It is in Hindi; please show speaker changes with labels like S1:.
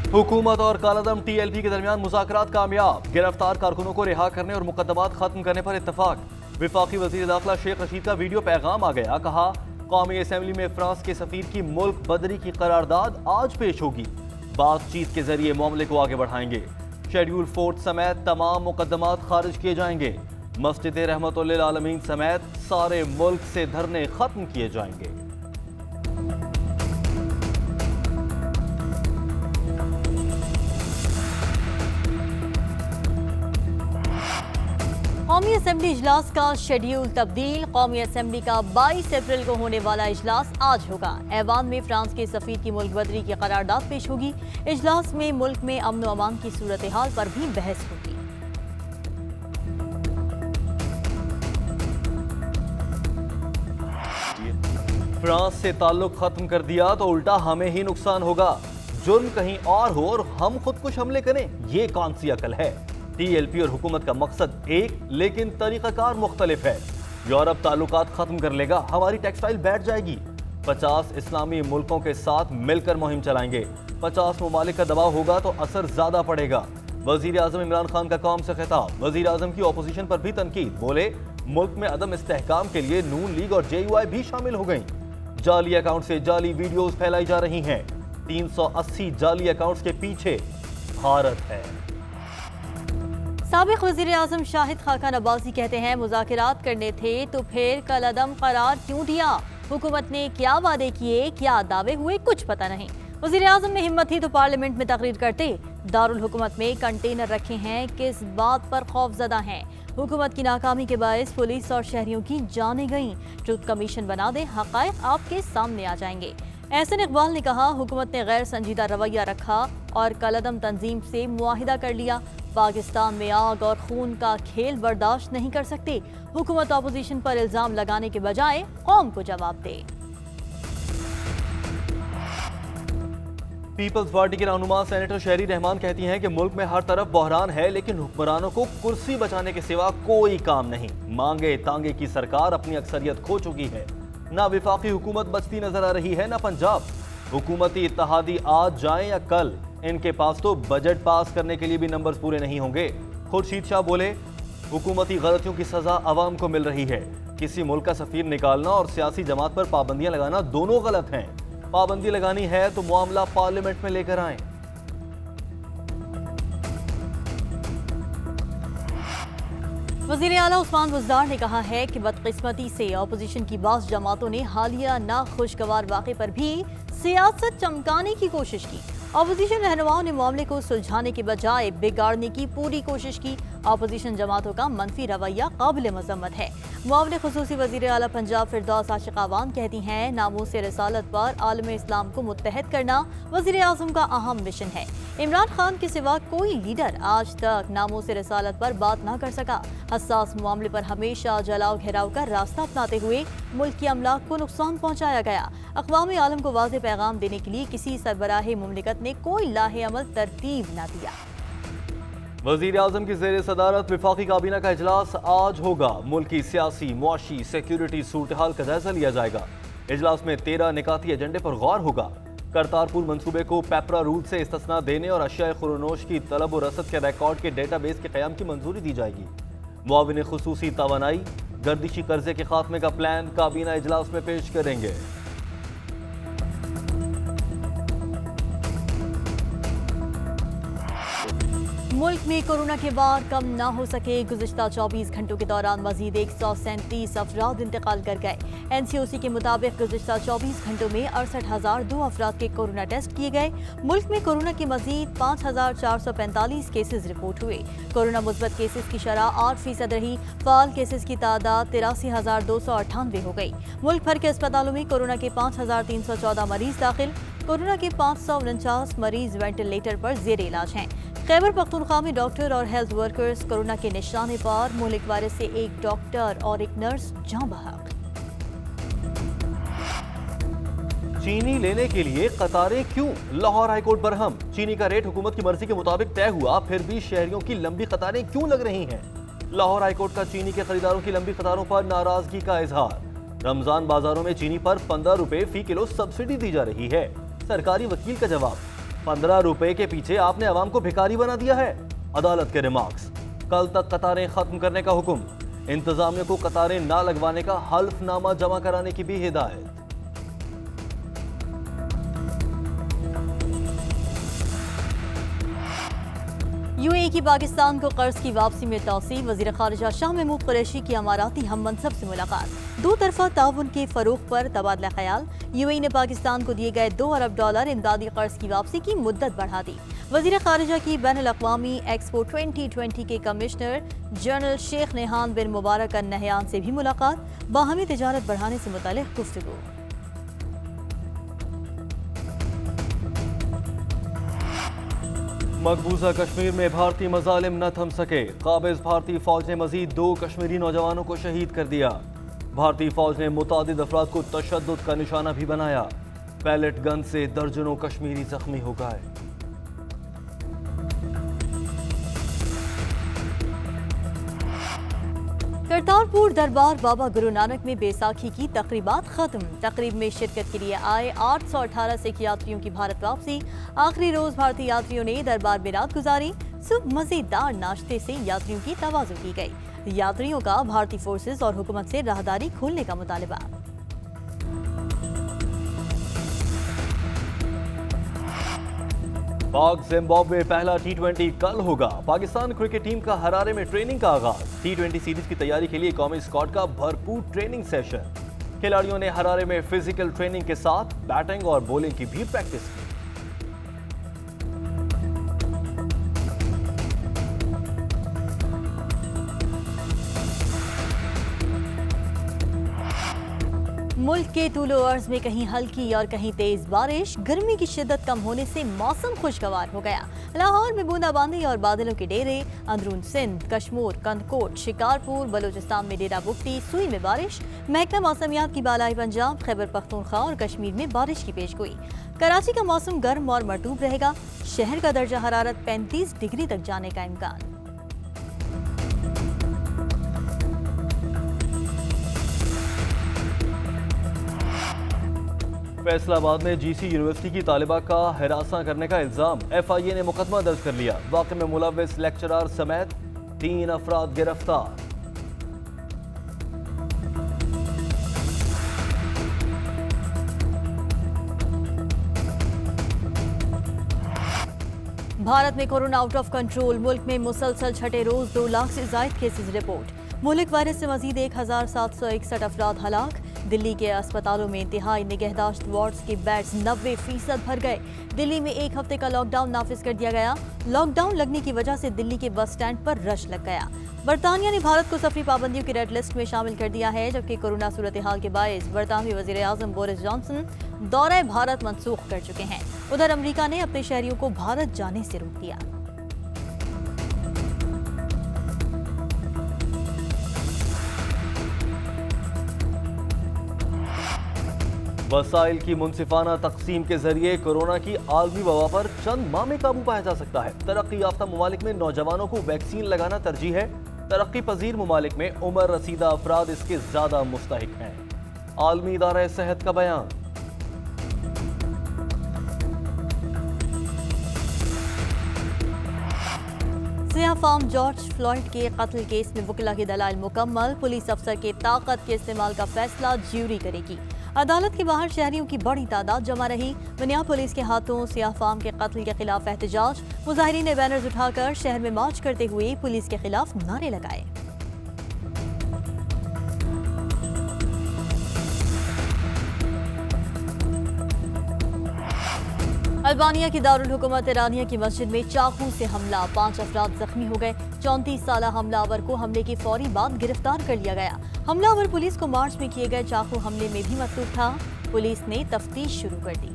S1: हुकूमत और कालादम TLP के दरमियान मुज़ाकरात कामयाब, गिरफ्तार कारकुनों को रिहा करने और मुकदमात खत्म करने पर इत्तफाक। विफाकी वज़ीर दाखिला शेख रशीद का वीडियो पैगाम आ गया, कहा कौमी असेंबली में फ्रांस के सफीर की मुल्क बदरी की करारदाद आज पेश होगी, बातचीत के जरिए मामले को आगे बढ़ाएंगे। शेड्यूल 4 समेत तमाम मुकदमात खारिज किए जाएंगे। मस्जिद रहमतुल लिल आलमीन समेत सारे मुल्क से धरने खत्म किए जाएंगे।
S2: कौमी असेंबली इजलास का शेड्यूल तब्दील। कौमी असेंबली का 22 अप्रैल को होने वाला इजलास आज होगा। ऐवान में फ्रांस के सफीर की मुल्क बदरी की करारदाद पेश होगी। इजलास में मुल्क में अमन व अमान की सूरत हाल पर भी बहस होगी।
S1: फ्रांस से ताल्लुक खत्म कर दिया तो उल्टा हमें ही नुकसान होगा। जुर्म कहीं और हो और हम खुद कुछ हमले करें, ये कौन सी अकल है। TLP और हुकूमत का मकसद एक, लेकिन तरीकाकार मुख्तलिफ है। यूरोप ताल्लुकात खत्म कर लेगा, हमारी टेक्सटाइल बैठ जाएगी। 50 इस्लामी मुल्कों के साथ मिलकर मुहिम चलाएंगे। 50 ममालिक का दबाव होगा तो असर ज्यादा पड़ेगा। वजीर आजम इमरान खान का कौम से खिताब। वजीर आजम की अपोजिशन पर भी तनकीद, बोले मुल्क में अदम इस्तेहकाम के लिए नून लीग और JUI भी शामिल हो गई। जाली अकाउंट से जाली वीडियोस फैलाई जा रही हैं। 380 जाली अकाउंट्स के पीछे भारत है।
S2: साबिक वज़ीर आज़म शाहिद खाकान अब्बासी कहते हैं मुज़ाकरात करने थे तो फिर कलअदम करार क्यों दिया। हुकूमत ने क्या वादे किए, क्या दावे हुए, कुछ पता नहीं। वज़ीर आज़म ने हिम्मत थी तो पार्लियामेंट में तकरीर करते। दारुल हुकूमत में कंटेनर रखे हैं, किस बात पर खौफजदा हैं। हुकूमत की नाकामी के बायस पुलिस और शहरियों की जानें गईं। ट्रुथ कमीशन बना दे, हक़ाइक़ आपके सामने आ जाएंगे। एहसन इकबाल ने कहा हुकूमत ने गैर संजीदा रवैया रखा और कलअदम तंजीम से मुआहिदा कर लिया। पाकिस्तान में आग और खून का खेल बर्दाश्त नहीं कर सकते। हुकूमत अपोजिशन पर इल्जाम लगाने के बजाय कौम को जवाब दे।
S1: पीपल्स पार्टी के रहनुमा सेनेटर शहरी रहमान कहती हैं कि मुल्क में हर तरफ बहरान है, लेकिन हुक्मरानों को कुर्सी बचाने के सिवा कोई काम नहीं। मांगे तांगे की सरकार अपनी अक्सरियत खो चुकी है। ना विफाकी हुकूमत बचती नजर आ रही है, ना पंजाब। हुकूमती इत्तेहादी आज जाए या कल, इनके पास तो बजट पास करने के लिए भी नंबर्स पूरे नहीं होंगे। खुर्शीद शाह बोले हुकूमती गलतियों की सजा अवाम को मिल रही है। किसी मुल्क का सफीर निकालना और सियासी जमात पर पाबंदियां लगाना दोनों गलत हैं। पाबंदी लगानी है तो मामला पार्लियामेंट में लेकर आएं।
S2: वज़ीर आला उस्मान बुज़दार ने कहा है कि बदकिस्मती से अपोजिशन की बास जमातों ने हालिया नाखुशगवार वाक़े पर भी सियासत चमकाने की कोशिश की। अपोजिशन रहनुमाओं ने मामले को सुलझाने के बजाय बिगाड़ने की पूरी कोशिश की। अपोजिशन जमातों का मनफी रवैया काबिल मज़म्मत है। मुआविन खुसूसी वज़ीर आला पंजाब फिरदौस आशिक़ावान कहती हैं नामूस रिसालत पर आलम इस्लाम को मुत्तहद करना वज़ीर आज़म का अहम मिशन है। इमरान खान के सिवा कोई लीडर आज तक नामूस रिसालत पर बात ना कर सका। हसास मामले पर हमेशा जलाओ घेराव का रास्ता अपनाते हुए मुल्क की अमलाक को नुकसान पहुँचाया गया। अक़वाम आलम को वाज़ेह पैगाम देने के लिए किसी सरबराह मुमलिकत ने कोई लाहे अमल तरतीब न दिया।
S1: वज़ीर आज़म की ज़ेर सदारत विफाकी काबीना का इजलास आज होगा। मुल्क की सियासी, मुआशी, सिक्योरिटी सूरत हाल का जायजा लिया जाएगा। इजलास में 13 निकाती एजेंडे पर गौर होगा। करतारपुर मंसूबे को पेपरा रूल से इस्तिस्ना देने और अशिया खुरोनोश की तलब और रसद के रिकॉर्ड के डेटाबेस के क़याम की मंजूरी दी जाएगी। मुआविन खुसूसी तवानाई गर्दिशी कर्जे के खात्मे का प्लान काबीना इजलास में पेश करेंगे।
S2: मुल्क में कोरोना के बाद कम न हो सके। गुज़िश्ता 24 घंटों के दौरान मजीद 137 अफराद इंतकाल कर गए। NCOC के मुताबिक गुज़िश्ता 24 घंटों में 68,002 अफराद के कोरोना टेस्ट किए गए। मुल्क में कोरोना के मजीद 5,445 केसेज रिपोर्ट हुए। कोरोना मुस्बत केसेज की शरह 8% रही। फाल केसेज की तादाद 83,298 हो गई। मुल्क भर के अस्पतालों में कोरोना के 5,314 मरीज दाखिल। कोरोना के 549 मरीज वेंटिलेटर पर जेर इलाज हैं। खैबर पख्तूनख्वा में डॉक्टर और हेल्थ वर्कर्स कोरोना के निशाने पर। मुल्क वायरस से एक डॉक्टर और एक नर्स जान बहक।
S1: चीनी लेने के लिए कतारें क्यों? लाहौर हाईकोर्ट बरहम। चीनी का रेट हुकूमत की मर्जी के मुताबिक तय हुआ, फिर भी शहरियों की लंबी कतारें क्यों लग रही हैं? लाहौर हाईकोर्ट का चीनी के खरीदारों की लंबी कतारों पर नाराजगी का इजहार। रमजान बाजारों में चीनी पर 15 रुपए फी किलो सब्सिडी दी जा रही है। सरकारी वकील का जवाब, 15 रुपए के पीछे आपने अवाम को भिखारी बना दिया है। अदालत के रिमार्क्स। कल तक कतारें खत्म करने का हुक्म। इंतजामिया को कतारें ना लगवाने का हल्फनामा जमा कराने की भी हिदायत।
S2: यूएई की पाकिस्तान को कर्ज की वापसी में तौसीफ। वजीर खारिजा शाह महमूद कुरैशी की अमाराती हम मनसब से मुलाकात। दो तरफा ताउन के फरोग पर तबादला ख्याल। यूएई ने पाकिस्तान को दिए गए $2 अरब इमदादी कर्ज की वापसी की मुद्दत बढ़ा दी। वजीर खारिजा की बैन अल-अक़वामी एक्सपो 2020 के कमिश्नर जनरल शेख नेहान बिन मुबारक अन नहयान से भी मुलाकात। बाहमी तिजारत बढ़ाने से मुतालिक गुफ्तगू।
S1: मकबूजा कश्मीर में भारतीय मजालिम न थम सके। काबिज भारतीय फौज ने मजीद 2 कश्मीरी नौजवानों को शहीद कर दिया। भारतीय फौज ने मुतादिद अफराद को तशद्दुद का निशाना भी बनाया। पैलेट गन से दर्जनों कश्मीरी जख्मी हो गए।
S2: करतारपुर दरबार बाबा गुरु नानक में बैसाखी की तकरीबात खत्म। तकरीब में शिरकत के लिए आए 818 सिख यात्रियों की भारत वापसी। आखिरी रोज भारतीय यात्रियों ने दरबार में रात गुजारी। सुबह मजेदार नाश्ते से यात्रियों की तवाज़ु की गई। यात्रियों का भारतीय फोर्सेज और हुकूमत से राहदारी खोलने का मुतालबा।
S1: पाक जिम्बाब्वे पहला T20 कल होगा। पाकिस्तान क्रिकेट टीम का हरारे में ट्रेनिंग का आगाज। T20 सीरीज की तैयारी के लिए कौमी स्क्वाड का भरपूर ट्रेनिंग सेशन। खिलाड़ियों ने हरारे में फिजिकल ट्रेनिंग के साथ बैटिंग और बॉलिंग की भी प्रैक्टिस की।
S2: मुल्क के तूलो अर्ज में कहीं हल्की और कहीं तेज बारिश। गर्मी की शिद्दत कम होने से मौसम खुशगवार हो गया। लाहौर में बूंदाबांदी और बादलों के डेरे। अंदरून सिंध, कश्मीर, कंदकोट, शिकारपुर, बलूचिस्तान में डेरा बुगटी, सुई में बारिश। महकमा मौसमियात की बालाई पंजाब, खैबर पख्तूनख्वा और कश्मीर में बारिश की पेशगोई। कराची का मौसम गर्म और मरतूब रहेगा। शहर का दर्जा हरारत 35 डिग्री तक जाने का इम्कान।
S1: फैसलाबाद में GC यूनिवर्सिटी की तालिबा का हिरासा करने का इल्जाम। FIA ने मुकदमा दर्ज कर लिया। वाक़े में मुलव्विस लेक्चरर समेत 3 अफराद गिरफ्तार।
S2: भारत में कोरोना आउट ऑफ कंट्रोल। मुल्क में मुसलसल छठे रोज 2 लाख से ज्यादा केसेस रिपोर्ट। मुल्क वायरस से मजीद 1761 अफराद हलाक। दिल्ली के अस्पतालों में इंतहाई निगहदाश्त वार्ड्स के बेड्स 90% भर गए। दिल्ली में 1 हफ्ते का लॉकडाउन नाफिज कर दिया गया। लॉकडाउन लगने की वजह से दिल्ली के बस स्टैंड पर रश लग गया। बरतानिया ने भारत को सफरी पाबंदियों की रेड लिस्ट में शामिल कर दिया है, जबकि कोरोना सूरत हाल के बायस बरतानवी वजीर आजम बोरिस जॉनसन दौरे भारत मनसूख कर चुके हैं। उधर अमरीका ने अपने शहरियों को भारत जाने से रोक दिया।
S1: वसाइल की मुनसिफाना तकसीम के जरिए कोरोना की आलमी वबा पर चंद माह में काबू पाया जा सकता है। तरक्की याफ्ता ममालिक में नौजवानों को वैक्सीन लगाना तरजीह है। तरक्की पजीर ममालिक में उम्र रसीदा अफराद इसके ज्यादा मुस्तहिक हैं। आलमी इदारा सेहत का बयान।
S2: सियाह फार्म जॉर्ज फ्लॉयड के कत्ल केस में वकीला की दलाइल मुकम्मल। पुलिस अफसर के ताकत के इस्तेमाल का फैसला ज्यूरी करेगी। अदालत के बाहर शहरियों की बड़ी तादाद जमा रही। मिनियापोलिस के हाथों सियाह फार्म के कत्ल के खिलाफ एहतजाज। मुजाहिरीन ने बैनर्स उठाकर शहर में मार्च करते हुए पुलिस के खिलाफ नारे लगाए। अल्बानिया की दारुल हुकूमत ईरानिया की मस्जिद में चाकू से हमला। 5 अफराद जख्मी हो गए। 34 साल हमलावर को हमले के फौरी बाद गिरफ्तार कर लिया गया। हमलावर पुलिस को मार्च में किए गए चाकू हमले में भी मतलूब था। पुलिस ने तफ्तीश शुरू कर दी।